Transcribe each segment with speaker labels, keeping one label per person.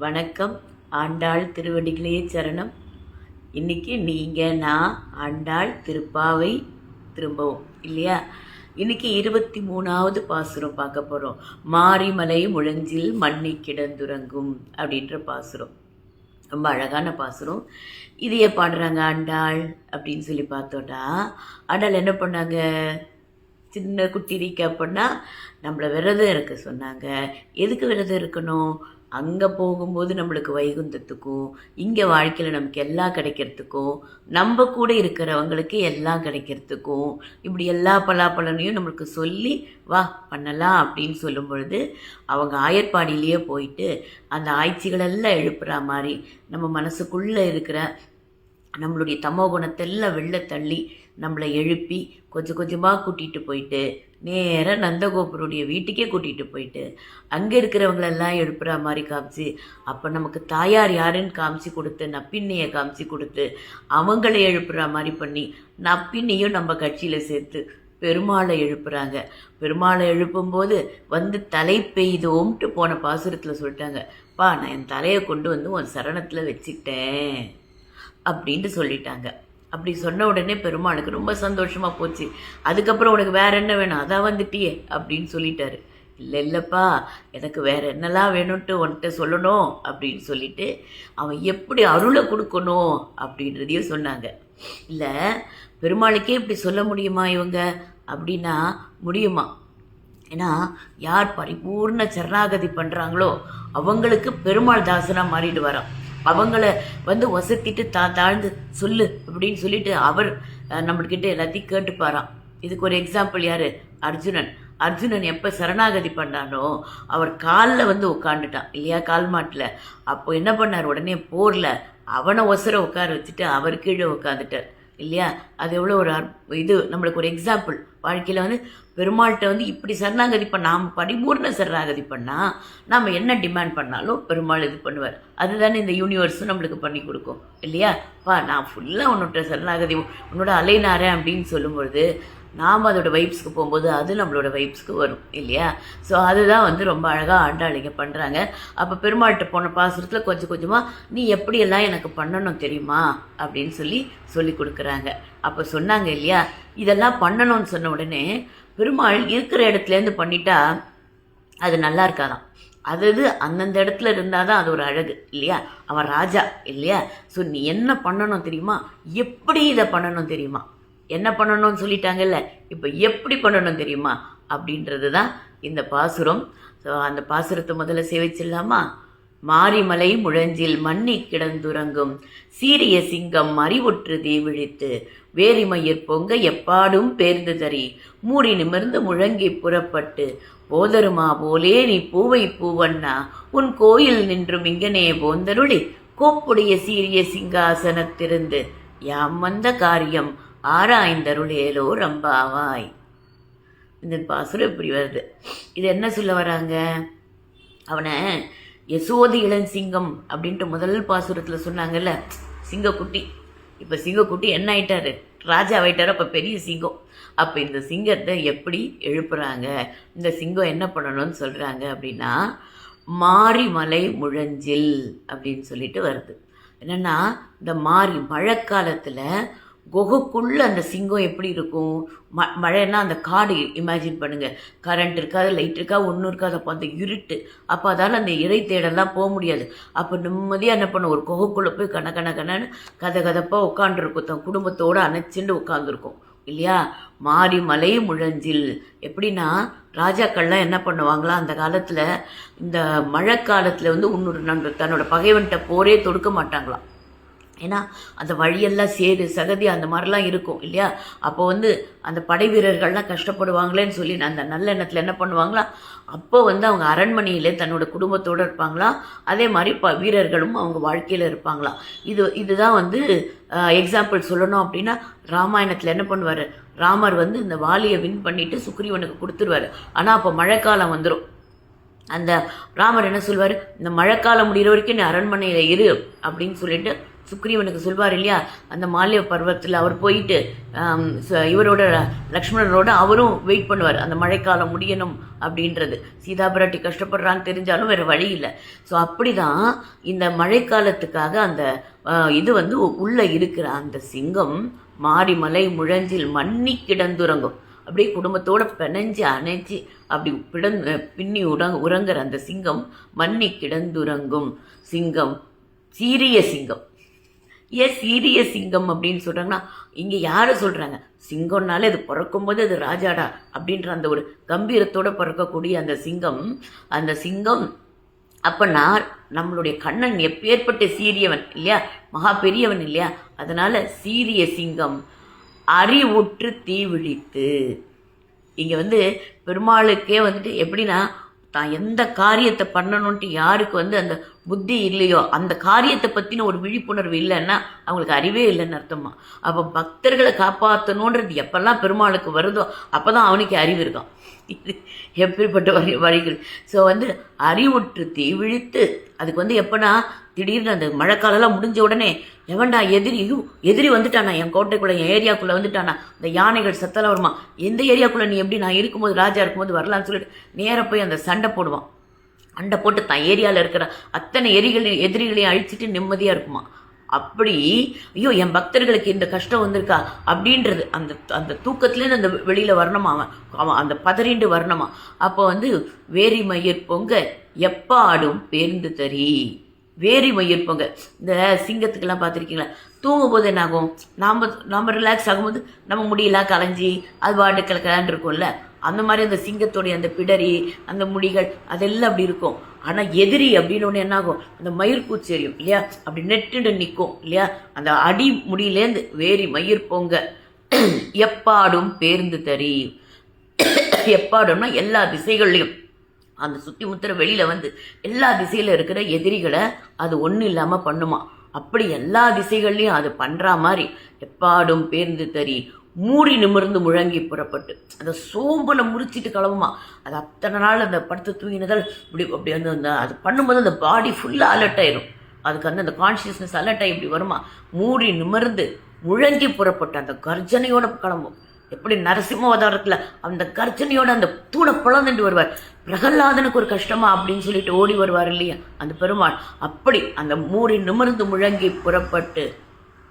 Speaker 1: வணக்கம். ஆண்டாள் திருவடிகளே சரணம். இன்னைக்கு நீங்கள் நான் ஆண்டாள் திருப்பாவை திரும்பவும் இல்லையா? இன்னைக்கு 23வது பாசுரம் பார்க்க போகிறோம். மாரிமலை முழஞ்சில் மண்ணி கிடந்துறங்கும் அப்படின்ற பாசுரம். ரொம்ப அழகான பாசுரம். இதையே பாடுறாங்க ஆண்டாள் அப்படின்னு சொல்லி பார்த்தோன்னா, ஆண்டாள் என்ன பண்ணாங்க? சின்ன குட்டி ரீக்கேப்னா நம்மளை விரதம் இருக்க சொன்னாங்க. எதுக்கு விரதம் இருக்கணும்? அங்கே போகும்போது நம்மளுக்கு வைகுந்தத்துக்கும் இங்கே வாழ்க்கையில் நமக்கு எல்லாம் கிடைக்கிறதுக்கும் நம்ம கூட இருக்கிறவங்களுக்கு எல்லாம் கிடைக்கிறதுக்கும் இப்படி எல்லா பலாப்பலனையும் நம்மளுக்கு சொல்லி வா பண்ணலாம் அப்படின்னு சொல்லும் பொழுது அவங்க ஆயர்பாடியிலேயே போயிட்டு அந்த ஆய்ச்சிகளெல்லாம் எழுப்புற மாதிரி நம்ம மனசுக்குள்ளே இருக்கிற நம்மளுடைய தமோ குணத்தெல்லாம் வெளில தள்ளி நம்மளை எழுப்பி கொஞ்சம் கொஞ்சமாக கூட்டிகிட்டு போயிட்டு நேராக நந்தகோபுருடைய வீட்டுக்கே கூட்டிகிட்டு போயிட்டு அங்கே இருக்கிறவங்களெல்லாம் எழுப்புற மாதிரி காமிச்சு, அப்போ நமக்கு தாயார் யாருன்னு காமிச்சு கொடுத்து நப்பின்னையை காமிச்சு கொடுத்து அவங்கள எழுப்புற மாதிரி பண்ணி நப்பின்னையும் நம்ம கட்சியில் சேர்த்து பெருமாளை எழுப்புறாங்க. பெருமாளை எழுப்பும்போது வந்து தலை பெய்தோம்ட்டு போன பாசுரத்தில் சொல்லிட்டாங்க, பா நான் என் தலையை கொண்டு வந்து உன் சரணத்தில் வச்சுக்கிட்டேன் அப்படின்ட்டு சொல்லிட்டாங்க. அப்படி சொன்ன உடனே பெருமாளுக்கு ரொம்ப சந்தோஷமாக போச்சு. அதுக்கப்புறம் உனக்கு வேற என்ன வேணும், அதான் வந்துட்டியே அப்படின்னு சொல்லிட்டாரு. இல்லைப்பா, எனக்கு வேற என்னெல்லாம் வேணும்ன்ட்டு உன்கிட்ட சொல்லணும் அப்படின்னு சொல்லிட்டு அவன் எப்படி அருளை கொடுக்கணும் அப்படின்றதையும் சொன்னாங்க. இல்லை பெருமாளுக்கே இப்படி சொல்ல முடியுமா இவங்க அப்படின்னா முடியுமா? ஏன்னா யார் பரிபூர்ண சரணாகதி பண்ணுறாங்களோ அவங்களுக்கு பெருமாள் தாசனாக மாறிடுவாராம். அவங்கள வந்து வசத்திட்டு தாழ்ந்து சொல்லு அப்படின்னு சொல்லிட்டு அவர் நம்மள்கிட்ட எல்லாத்தையும் கேட்டுப்பாராம். இதுக்கு ஒரு எக்ஸாம்பிள் யார்? அர்ஜுனன் எப்போ சரணாகதி பண்ணானோ அவர் காலில் வந்து உட்காந்துட்டான் இல்லையா, கால் மாட்டில். அப்போ என்ன பண்ணார்? உடனே போரில் அவனை ஒசர உட்கார வச்சுட்டு அவர் கீழே உட்காந்துட்டார் இல்லையா? அது எவ்வளோ ஒரு இது நம்மளுக்கு ஒரு எக்ஸாம்பிள். வாழ்க்கையில் வந்து பெருமாள்கிட்ட வந்து இப்படி சரணாகதி நாம் பரிபூர்ண சரணாகதி பண்ணால் நாம் என்ன டிமாண்ட் பண்ணாலும் பெருமாள் இது பண்ணுவார். அதுதானே இந்த யூனிவர்ஸும் நம்மளுக்கு பண்ணி கொடுக்கும் இல்லையா? நான் ஃபுல்லாக உன்னோட சரணாகதி உன்னோட அலைனாரேன் அப்படின்னு சொல்லும்பொழுது நாம் அதோட வைப்ஸ்க்கு போகும்போது அது நம்மளோட வைப்ஸ்க்கு வரும் இல்லையா? ஸோ அதுதான் வந்து ரொம்ப அழகாக ஆண்டாளிங்க பண்ணுறாங்க. அப்போ பெருமாள்கிட்ட போன பாசுரத்தில் கொஞ்சம் கொஞ்சமாக நீ எப்படியெல்லாம் எனக்கு பண்ணணும் தெரியுமா அப்படின்னு சொல்லி கொடுக்குறாங்க. அப்போ சொன்னாங்க இல்லையா, இதெல்லாம் பண்ணணும்னு சொன்ன உடனே பெருமாள் இருக்கிற இடத்துலேருந்து பண்ணிட்டா அது நல்லா இருக்காதான். அது அந்தந்த இடத்துல இருந்தால் தான் அது ஒரு அழகு இல்லையா? அவன் ராஜா இல்லையா? ஸோ நீ என்ன பண்ணணும் தெரியுமா, எப்படி இதை பண்ணணும் தெரியுமா, என்ன பண்ணணும்னு சொல்லிட்டாங்கல்ல, இப்போ எப்படி பண்ணணும் தெரியுமா அப்படின்றது தான் இந்த பாசுரம். ஸோ அந்த பாசுரத்தை முதல்ல சேவிச்சிடலாமா? மாரிமலை முழஞ்சில் மண்ணி கிடந்துறங்கும் சீரிய சிங்கம் அறிவுற்று தீவிழித்து வேரிமயிர் பொங்க எப்பாடும் பேர்ந்து தறி மூடி நிமிர்ந்து முழங்கி புறப்பட்டு போதருமா போலே நீ பூவை பூவண்ணா உன் கோயில் நின்றும் இங்கனே போந்தருளி கோப்புடைய சீரிய சிங்காசனத்திருந்து யாம் வந்த காரியம் ஆராய்ந்தருளேலோ ரம்பாவாய். இந்த பாசுரம் இப்படி வருது. இது என்ன சொல்ல வராங்க? அவனை யசோதி இளன் சிங்கம் அப்படின்ட்டு முதல் பாசுரத்தில் சொன்னாங்கல்ல, சிங்கக்குட்டி. இப்போ சிங்கக்குட்டி என்ன ஆயிட்டாரு? ராஜா ஆயிட்டாரு. அப்போ பெரிய சிங்கம். அப்போ இந்த சிங்கத்தை எப்படி எழுப்புறாங்க? இந்த சிங்கம் என்ன பண்ணணும்னு சொல்கிறாங்க அப்படின்னா, மாரிமலை முழஞ்சில் அப்படின்னு சொல்லிட்டு வருது. என்னென்னா இந்த மழைக்காலத்தில் குகைக்குள்ளே அந்த சிங்கம் எப்படி இருக்கும்? மழைன்னா அந்த காடு இமேஜின் பண்ணுங்கள். கரண்ட் இருக்காது, லைட் இருக்கா, ஒன்றும் இருக்காது. அப்போ அந்த இருட்டு. அப்போ அதால் அந்த இறை தேடலாம் போக முடியாது. அப்போ நிம்மதியாக என்ன பண்ணும்? ஒரு குகைக்குள்ளே போய் கண்ணன்னு கதப்பாக உட்காந்துருக்கும். தன் குடும்பத்தோடு அணைச்சிண்டு உட்காந்துருக்கும் இல்லையா? மாரிமலை முழஞ்சில் எப்படின்னா, ராஜாக்கள்லாம் என்ன பண்ணுவாங்களா அந்த காலத்தில், இந்த மழை காலத்தில் வந்து இன்னொரு தன்னோட பகைவன்கிட்ட போரே தொடுக்க மாட்டாங்களாம். ஏன்னா அந்த வழியெல்லாம் சேரு சகதி அந்த மாதிரிலாம் இருக்கும் இல்லையா? அப்போ வந்து அந்த படை வீரர்கள்லாம் கஷ்டப்படுவாங்களேன்னு சொல்லி அந்த நல்ல எண்ணத்தில் என்ன பண்ணுவாங்களா, அப்போ வந்து அவங்க அரண்மனையிலே தன்னோட குடும்பத்தோடு இருப்பாங்களாம். அதே மாதிரி வீரர்களும் அவங்க வாழ்க்கையில் இருப்பாங்களாம். இதுதான் வந்து எக்ஸாம்பிள் சொல்லணும் அப்படின்னா, ராமாயணத்தில் என்ன பண்ணுவார்? ராமர் வந்து இந்த வாலியை வின் பண்ணிவிட்டு சுக்ரீவனுக்கு கொடுத்துருவார். ஆனால் அப்போ மழைக்காலம் வந்துடும். அந்த ராமர் என்ன சொல்வார்? இந்த மழைக்காலம் முடிகிற வரைக்கும் நீ அரண்மனையில் இரு அப்படின்னு சொல்லிட்டு சுக்ரீவனுக்கு சொல்வார் இல்லையா, அந்த மால்ய பர்வத்தில் அவர் போயிட்டு இவரோட லக்ஷ்மணனோட அவரும் வெயிட் பண்ணுவார் அந்த மழைக்காலம் முடியணும் அப்படின்றது. சீதா பிராட்டி கஷ்டப்படுறான்னு தெரிஞ்சாலும் வேறு வழி இல்லை. ஸோ அப்படி தான் இந்த மழைக்காலத்துக்காக அந்த இது வந்து உள்ளே இருக்கிற அந்த சிங்கம் மாரிமலை முழஞ்சில் மன்னி கிடந்துறங்கும். அப்படியே குடும்பத்தோடு பிணைஞ்சு அணைச்சி அப்படி பின்னி உறங்குற அந்த சிங்கம் மன்னி கிடந்துறங்கும் சிங்கம் சீரிய சிங்கம். ஏன் சீரிய சிங்கம் அப்படின்னு சொல்கிறாங்கன்னா, இங்கே யாரை சொல்கிறாங்க, சிங்கம்னாலே அது பிறக்கும்போது அது ராஜாடா அப்படின்ற அந்த ஒரு கம்பீரத்தோடு பிறக்கக்கூடிய அந்த சிங்கம் அப்போ நம்மளுடைய கண்ணன் எப்பேற்பட்ட சீரியவன் இல்லையா, மகா பெரியவன் இல்லையா, அதனால் சீரிய சிங்கம் அறிவுற்று தீ விழித்து. இங்கே வந்து பெருமாளுக்கே வந்துட்டு எப்படின்னா, தான் எந்த காரியத்தை பண்ணணுன்ட்டு யாருக்கு வந்து அந்த புத்தி இல்லையோ, அந்த காரியத்தை பற்றின ஒரு விழிப்புணர்வு இல்லைன்னா அவங்களுக்கு அறிவே இல்லைன்னு அர்த்தமா. அப்போ பக்தர்களை காப்பாற்றணுன்றது எப்பெல்லாம் பெருமாளுக்கு வருதோ அப்போ தான் அவனுக்கு அறிவு இருக்கான். இது எப்படிப்பட்ட வழிகள். ஸோ வந்து அறிவுற்று தீ விழித்து. அதுக்கு வந்து எப்போனா திடீர்னு அந்த மழைக்காலெல்லாம் முடிஞ்ச உடனே எவன்டா எதிரி வந்துட்டானா, என் கோட்டைக்குள்ளே என் ஏரியாக்குள்ளே வந்துட்டானா, இந்த யானைகள் சத்தலாம் வருமா, எந்த ஏரியாக்குள்ளே நீ எப்படி நான் இருக்கும்போது ராஜா இருக்கும்போது வரலான்னு சொல்லிட்டு நேராக போய் அந்த சண்டை போடுவான். சண்டை போட்டு தான் ஏரியாவில் இருக்கிற அத்தனை எதிரிகளையும் அழிச்சிட்டு நிம்மதியாக இருக்குமா. அப்படி ஐயோ என் பக்தர்களுக்கு இந்த கஷ்டம் வந்திருக்கா அப்படின்றது அந்த அந்த தூக்கத்துலேருந்து அந்த வெளியில் வரணுமா, அவன் அந்த பதறிண்டு வரணுமா. அப்போ வந்து வேரி மயிர் பொங்க எப்பாடும் பேருந்து தறி. வேரி மயிர் பொங்க, இந்த சிங்கத்துக்கெல்லாம் பார்த்துருக்கீங்களா, தூங்கும்போது என்ன ஆகும், நாம் ரிலாக்ஸ் ஆகும்போது நம்ம முடியெல்லாம் கலைஞ்சி அது வாட்டு கிளக்கலான் இருக்கும்ல, அந்த மாதிரி அந்த சிங்கத்தோடைய அந்த பிடரி அந்த முடிகள் அதெல்லாம் அப்படி இருக்கும். ஆனால் எதிரி அப்படின்னு ஒன்று என்ன ஆகும், அந்த மயிர் பூச்சி எரியும் இல்லையா, அப்படி நெட்டுண்டு நிற்கும் இல்லையா, அந்த அடி முடியிலேருந்து வேரி மயிர் பொங்க எப்பாடும் பேருந்து தறி. எப்பாடும்னா எல்லா திசைகள்லையும் அந்த சுற்றி முத்திர வெளியில் வந்து எல்லா திசையில் இருக்கிற எதிரிகளை அது ஒன்றும் இல்லாமல் பண்ணுமா. அப்படி எல்லா திசைகள்லையும் அது பண்ணுற மாதிரி எப்பாடும் பேருந்து தறி மூடி நிமிர்ந்து முழங்கி புறப்பட்டு அந்த சோம்பலை முறிச்சிட்டு கிளம்புமா. அது அத்தனை நாள் அந்த படுத்து தூங்கினதால் அப்படி வந்து அது பண்ணும்போது அந்த பாடி ஃபுல்லாக அலர்ட் ஆயிடும். அதுக்கு வந்து அந்த கான்ஷியஸ்னஸ் அலர்ட் ஆகி இப்படி வருமா, மூடி நிமிர்ந்து முழங்கி புறப்பட்டு அந்த கர்ஜனையோட கிளம்பும். எப்படி நரசிம்ம அவதாரத்தில் அந்த கர்ஜனையோட அந்த தூணை பிளந்துட்டு வருவார். பிரகலாதனுக்கு ஒரு கஷ்டமா அப்படின்னு சொல்லிட்டு ஓடி வருவார் இல்லையா அந்த பெருமாள். அப்படி அந்த மூடி நிமிர்ந்து முழங்கி புறப்பட்டு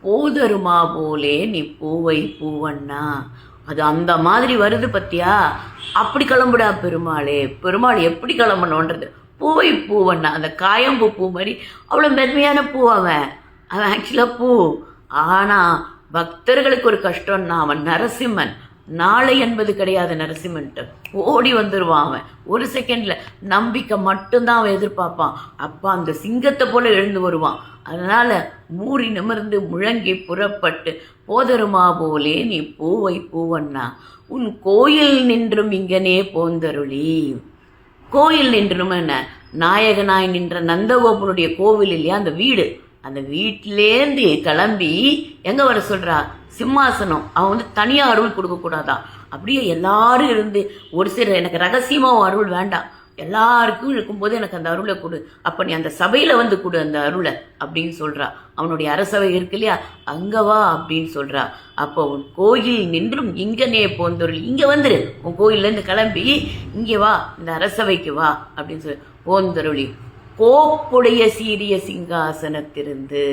Speaker 1: போதருமா போலே நீ பூவை பூவண்ணா. அது அந்த மாதிரி வருது பத்தியா, அப்படி கிளம்புடா பெருமாளே. பெருமாள் எப்படி கிளம்பணுன்றது, பூவை பூவண்ணா, அந்த காயம்பூ பூ மாதிரி அவ்வளோ மென்மையான பூ. அவன் ஆக்சுவலாக பூ. ஆனால் பக்தர்களுக்கு ஒரு கஷ்டம்னா அவன் நரசிம்மன். நாளை என்பது கிடையாது நரசிம்மன்ட்டு, ஓடி வந்துடுவான் அவன் ஒரு செகண்டில். நம்பிக்கை மட்டும்தான் அவன் எதிர்பார்ப்பான். அப்போ அந்த சிங்கத்தை போல எழுந்து வருவான். அதனால் மூடி நிமிர்ந்து முழங்கி புறப்பட்டு போதருமா போலே நீ பூவை பூவண்ணா உன் கோயில் நின்றும் இங்கனே போந்தருளி. கோயில் நின்றும் என்ன, நாயகனாய் நின்ற நந்தகோபனுடைய கோவில் இல்லையா அந்த வீடு, அந்த வீட்டிலேருந்து கிளம்பி எங்கே வர சொல்கிறா, சிம்மாசனம். அவன் வந்து தனியாக அருள் கொடுக்கக்கூடாதான், அப்படியே எல்லாரும் இருந்து ஒரு சில எனக்கு ரகசியமாக அருள் வேண்டாம், எல்லாருக்கும் இருக்கும்போது எனக்கு அந்த அருளை கொடு, அப்போ நீ அந்த சபையில் வந்து கொடு அந்த அருளை அப்படின்னு சொல்கிறா. அவனுடைய அரசவை இருக்கு இல்லையா, அங்கே வா அப்படின்னு சொல்கிறா. அப்போ உன் கோயில் நின்றும் இங்கனே போந்தொருள், இங்கே வந்துரு, உன் கோயிலேருந்து கிளம்பி இங்கே வா, இந்த அரசவைக்கு வா அப்படின்னு சொல்லி போந்தருளி கோப்புடைய சீரிய சிங்காசனத்திருந்து.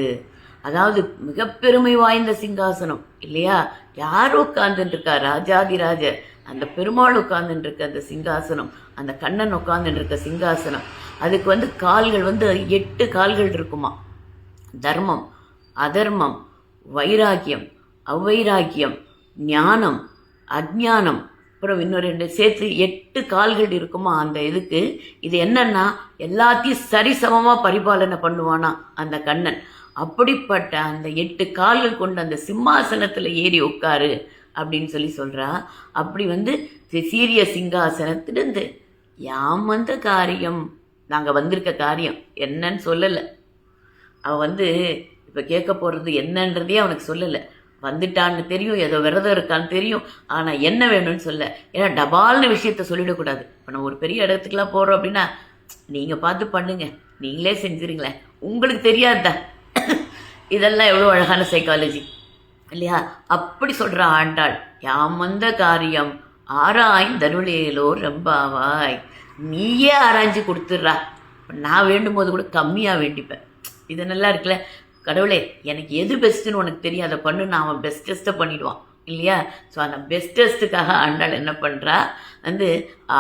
Speaker 1: அதாவது மிக பெருமை வாய்ந்த சிங்காசனம் இல்லையா, யார் உட்கார்ந்துருக்கா, ராஜாதிராஜ அந்த பெருமாள் உட்கார்ந்துருக்க அந்த சிங்காசனம், அந்த கண்ணன் உட்கார்ந்துருக்க சிங்காசனம். அதுக்கு வந்து கால்கள் வந்து 8 கால்கள் இருக்குமா. தர்மம், அதர்மம், வைராக்கியம், அவ்வைராக்கியம், ஞானம், அஜ்ஞானம், அப்புறம் இன்னொரு 2 சேர்த்து 8 கால்கள் இருக்குமா அந்த இதுக்கு. இது என்னன்னா எல்லாத்தையும் சரிசமமாக பரிபாலனை பண்ணுவானா அந்த கண்ணன். அப்படிப்பட்ட அந்த 8 கால்கள் கொண்ட அந்த சிம்மாசனத்தில் ஏறி உட்காரு அப்படின்னு சொல்லி சொல்கிறா. அப்படி வந்து சீரிய சிங்காசனத்திலிருந்து யாம் வந்த காரியம், நாங்கள் வந்திருக்க காரியம் என்னன்னு சொல்லலை. அவன் வந்து இப்போ கேட்க போகிறது என்னன்றதே அவனுக்கு சொல்லலை. வந்துட்டான்னு தெரியும், ஏதோ விரதம் இருக்கான்னு தெரியும், ஆனால் என்ன வேணும்னு சொல்ல. ஏன்னா டபால்னு விஷயத்த சொல்லிடக்கூடாது. இப்போ நம்ம ஒரு பெரிய இடத்துக்குலாம் போகிறோம் அப்படின்னா நீங்கள் பார்த்து பண்ணுங்க, நீங்களே செஞ்சுருங்களேன், உங்களுக்கு தெரியாதுதான். இதெல்லாம் எவ்வளோ அழகான சைக்காலஜி இல்லையா? அப்படி சொல்கிற ஆண்டாள், யாம் வந்த காரியம் ஆராய்ந்தருளேலோ ரெம்பாவாய். நீயே ஆராய்ஞ்சு கொடுத்துட்றா. நான் வேண்டும் போது கூட கம்மியாக வேண்டிப்பேன். இது நல்லா இருக்குல்ல. கடவுளே எனக்கு எது பெஸ்ட்டுன்னு உனக்கு தெரியும், அதை பண்ணு, நான் அவன் பெஸ்ட்டஸ்ட்டை பண்ணிவிடுவான் இல்லையா? ஸோ அந்த பெஸ்டஸ்ட்டுக்காக ஆண்டாள் என்ன பண்ணுறா, வந்து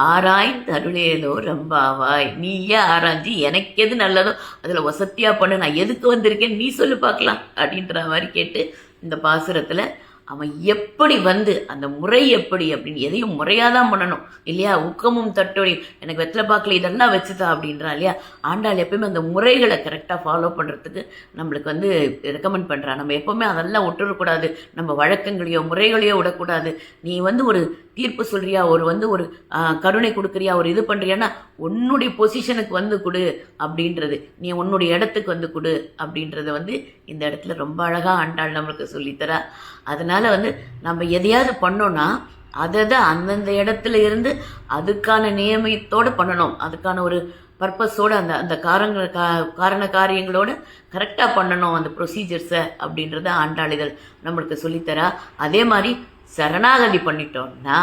Speaker 1: ஆராய்ந்து அருளேலோ ரெம்பாவாய். நீயே ஆராய்ஞ்சி எனக்கு எது நல்லதோ அதில் வசத்தியாக பண்ணு, நான் எதுக்கு வந்திருக்கேன் நீ சொல்லு பார்க்கலாம் அப்படின்ற மாதிரி கேட்டு இந்த பாசுரத்தில் அவன் எப்படி வந்து அந்த முறை எப்படி அப்படின்னு எதையும் முறையாக தான் பண்ணணும் இல்லையா? உக்கமும் தட்டொழி எனக்கு வெத்தலை பார்க்கல இதெல்லாம் வச்சுதா அப்படின்றா இல்லையா? ஆண்டாள் எப்பயுமே அந்த முறைகளை கரெக்டாக ஃபாலோ பண்ணுறதுக்கு நம்மளுக்கு வந்து ரெக்கமெண்ட் பண்ணுறா. நம்ம எப்போவுமே அதெல்லாம் விட்டுறக்கூடாது, நம்ம வழக்கங்களையோ முறைகளையோ விடக்கூடாது. நீ வந்து ஒரு தீர்ப்பு சொல்கிறியா, ஒரு கருணை கொடுக்குறியா, ஒரு இது பண்ணுறியான்னா உன்னுடைய பொசிஷனுக்கு வந்து கொடு அப்படின்றது, நீ உன்னுடைய இடத்துக்கு வந்து கொடு அப்படின்றத வந்து இந்த இடத்துல ரொம்ப அழகாக ஆண்டாள் நம்மளுக்கு சொல்லித்தரா. அதனால் வந்து நம்ம எதையாவது பண்ணோன்னா அதை தான் அந்தந்த இடத்துல இருந்து அதுக்கான நியமத்தோடு பண்ணணும், அதுக்கான ஒரு பர்பஸோடு அந்த அந்த காரண காரியங்களோடு கரெக்டாக பண்ணணும் அந்த ப்ரொசீஜர்ஸை அப்படின்றத ஆண்டாளிதழ் நம்மளுக்கு சொல்லித்தரா. அதே மாதிரி சரணாகதி பண்ணிட்டோம்னா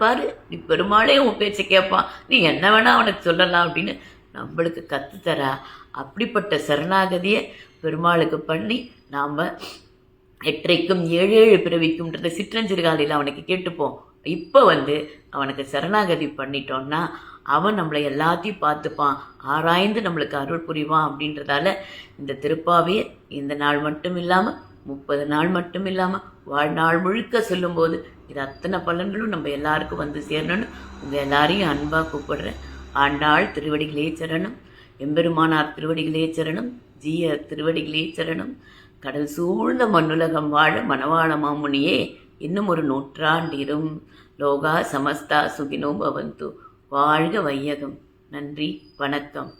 Speaker 1: பாரு நீ பெருமாளே உன் பேச்சை கேட்பான், நீ என்ன வேணால் அவனுக்கு சொல்லலாம் அப்படின்னு நம்மளுக்கு கற்றுத்தரா. அப்படிப்பட்ட சரணாகதியை பெருமாளுக்கு பண்ணி நாம் எற்றைக்கும் ஏழேழு பிறவிக்கும்ன்றத சிற்றஞ்சிறுகாலையில் அவனுக்கு கேட்டுப்போம். இப்போ வந்து அவனுக்கு சரணாகதி பண்ணிட்டோன்னா அவன் நம்மளை எல்லாத்தையும் பார்த்துப்பான், ஆராய்ந்து நம்மளுக்கு அருள் புரிவான். அப்படின்றதால இந்த திருப்பாவையை இந்த நாள் மட்டும் இல்லாமல் 30 நாள் மட்டும் இல்லாமல் வாழ்நாள் முழுக்க சொல்லும்போது இது அத்தனை பலன்களும் நம்ம எல்லாருக்கும் வந்து சேரணும்னு உங்கள் எல்லாரையும் அன்பாக கூப்பிடுறேன். ஆண்டாள் திருவடிகளே சரணம், எம்பெருமானார் திருவடிகளே சரணம், ஜீய திருவடிகளே சரணம். கடல் சூழ்ந்த மண்ணுலகம் வாழ மணவாள மாமுனியே இன்னும் ஒரு நூற்றாண்டிரும். லோகா சமஸ்தா சுகினோ பவந்து. வாழ்க வையகம். நன்றி, வணக்கம்.